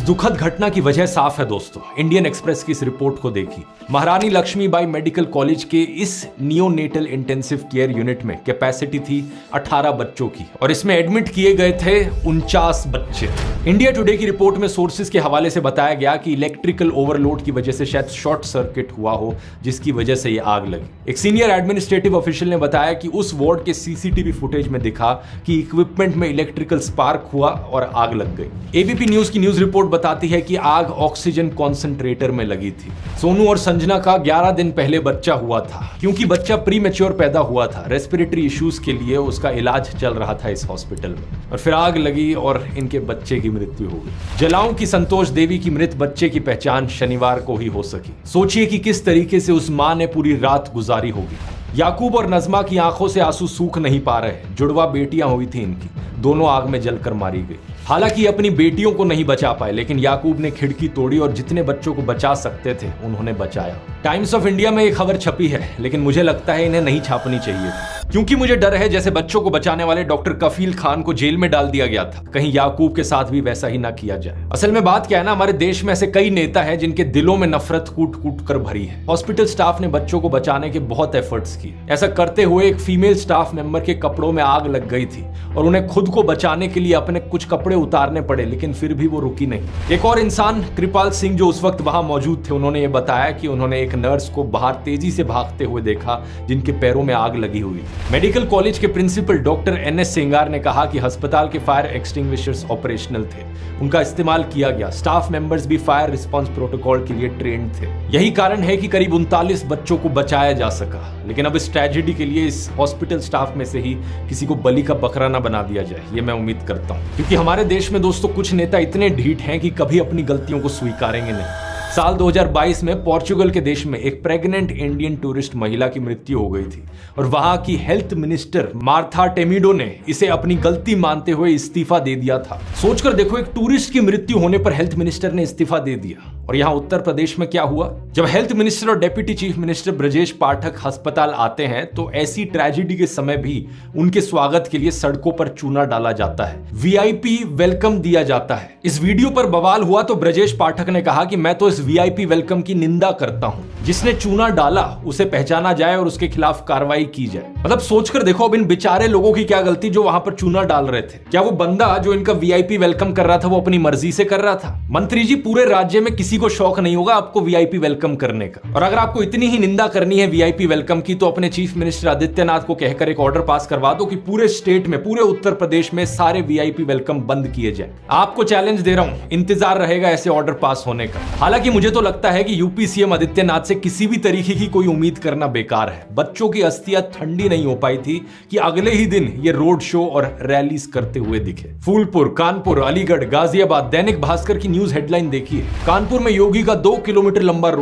दुखद घटना की वजह साफ है दोस्तों। इंडियन एक्सप्रेस की इस रिपोर्ट को देखिए। महारानी लक्ष्मीबाई मेडिकल कॉलेज के इस नियोनेटल इंटेंसिव केयर यूनिट में कैपेसिटी थी 18 बच्चों की और इसमें एडमिट किए गए थे 49 बच्चे। इंडिया टुडे की रिपोर्ट में सोर्सेज के हवाले से बताया गया कि इलेक्ट्रिकल ओवरलोड की वजह से शायद शॉर्ट सर्किट हुआ हो, जिसकी वजह से यह आग लगी। एक सीनियर एडमिनिस्ट्रेटिव ऑफिशियल ने बताया कि उस वार्ड के सीसीटीवी फुटेज में दिखा कि इक्विपमेंट में इलेक्ट्रिकल स्पार्क हुआ और आग लग गई। एबीपी न्यूज की न्यूज रिपोर्ट बताती है कि आग ऑक्सीजन कॉन्सेंट्रेटर में लगी थी। सोनू और संजना का 11 दिन पहले बच्चा हुआ था। क्योंकि बच्चा प्री मैच्योर पैदा हुआ था, रेस्पिरेटरी इश्यूज के लिए उसका इलाज चल रहा था इस हॉस्पिटल में, और फिर आग लगी और इनके बच्चे की मृत्यु हो गई। जलाओं की संतोष देवी की मृत बच्चे की पहचान शनिवार को ही हो सकी। सोचिए कि किस तरीके से उस मां ने पूरी रात गुजारी होगी। याकूब और नजमा की आंखों से आंसू सूख नहीं पा रहे। जुड़वा बेटियां हुई थी इनकी, दोनों आग में जलकर मारी गई। हालांकि अपनी बेटियों को नहीं बचा पाए, लेकिन याकूब ने खिड़की तोड़ी और जितने बच्चों को बचा सकते थे उन्होंने बचाया। टाइम्स ऑफ इंडिया में एक खबर छपी है, लेकिन मुझे लगता है इन्हें नहीं छापनी चाहिए थी, क्योंकि मुझे डर है जैसे बच्चों को बचाने वाले डॉक्टर कफील खान को जेल में डाल दिया गया था, कहीं याकूब के साथ भी वैसा ही ना किया जाए। असल में बात क्या है ना, हमारे देश में ऐसे कई नेता हैं जिनके दिलों में नफरत कूट कूट कर भरी है। हॉस्पिटल स्टाफ ने बच्चों को बचाने के बहुत एफर्ट्स किए। ऐसा करते हुए एक फीमेल स्टाफ मेंबर के कपड़ों में आग लग गई थी और उन्हें खुद को बचाने के लिए अपने कुछ कपड़े उतारने पड़े, लेकिन फिर भी वो रुकी नहीं। एक और इंसान कृपाल सिंह जो उस वक्त वहां मौजूद थे, उन्होंने ये बताया कि उन्होंने एक नर्स को बाहर तेजी से भागते हुए देखा जिनके पैरों में आग लगी हुई थी। मेडिकल कॉलेज के प्रिंसिपल डॉक्टर NS सेंगार ने कहा कि अस्पताल के फायर एक्सटिंग्विशर्स ऑपरेशनल थे, उनका इस्तेमाल किया गया। स्टाफ मेंबर्स भी फायर रिस्पांस प्रोटोकॉल के लिए ट्रेंड थे। यही कारण है कि करीब 39 बच्चों को बचाया जा सका। लेकिन अब इस ट्रेजेडी के लिए इस हॉस्पिटल स्टाफ में से ही किसी को बलि का बकरा ना बना दिया जाए, ये मैं उम्मीद करता हूं, क्योंकि हमारे देश में दोस्तों कुछ नेता इतने ढीठ हैं कि कभी अपनी गलतियों को स्वीकारेंगे नहीं। साल 2022 में पोर्चुगल के देश में एक प्रेग्नेंट इंडियन टूरिस्ट महिला की मृत्यु हो गई थी और वहां की हेल्थ मिनिस्टर मार्था टेमिडो ने इसे अपनी गलती मानते हुए इस्तीफा दे दिया था। सोचकर देखो, एक टूरिस्ट की मृत्यु होने पर हेल्थ मिनिस्टर ने इस्तीफा दे दिया। और यहां उत्तर प्रदेश में क्या हुआ, जब हेल्थ मिनिस्टर और deputy chief minister Brajesh Pathak अस्पताल आते हैं तो ऐसी ट्रेजेडी के समय भी उनके स्वागत के लिए सड़कों पर चूना डाला जाता है, VIP वेलकम दिया जाता है। इस वीडियो पर बवाल हुआ तो ब्रजेश पाठक ने कहा कि मैं तो इस VIP वेलकम की निंदा करता हूं। जिसने चूना डाला उसे पहचाना जाए और उसके खिलाफ कार्रवाई की जाए। मतलब सोचकर देखो, अब इन बेचारे लोगों की क्या गलती जो वहां पर चूना डाल रहे थे। क्या वो बंदा जो इनका VIP वेलकम कर रहा था वो अपनी मर्जी से कर रहा था? मंत्री जी, पूरे राज्य में किसी को शौक नहीं होगा आपको VIP वेलकम करने का। और अगर आपको इतनी ही निंदा करनी है VIP वेलकम की, तो अपने चीफ मिनिस्टर आदित्यनाथ को कहकर एक ऑर्डर पास करवा दो कि पूरे स्टेट में, पूरे उत्तर प्रदेश में सारे VIP वेलकम बंद किए जाए। आपको चैलेंज दे रहा हूं, इंतजार रहेगा ऐसे ऑर्डर पास होने का। हालांकि मुझे तो लगता है कि यूपी सीएम आदित्यनाथ से किसी भी तरीके की कोई उम्मीद करना बेकार है। बच्चों की अस्थियां ठंडी नहीं हो पाई थी कि अगले ही दिन ये रोड शो और रैलीज करते हुए दिखे। फूलपुर, कानपुर, अलीगढ़, गाजियाबाद। दैनिक भास्कर की न्यूज हेडलाइन देखिए, कानपुर में योगी का 2 किलोमीटर लंबा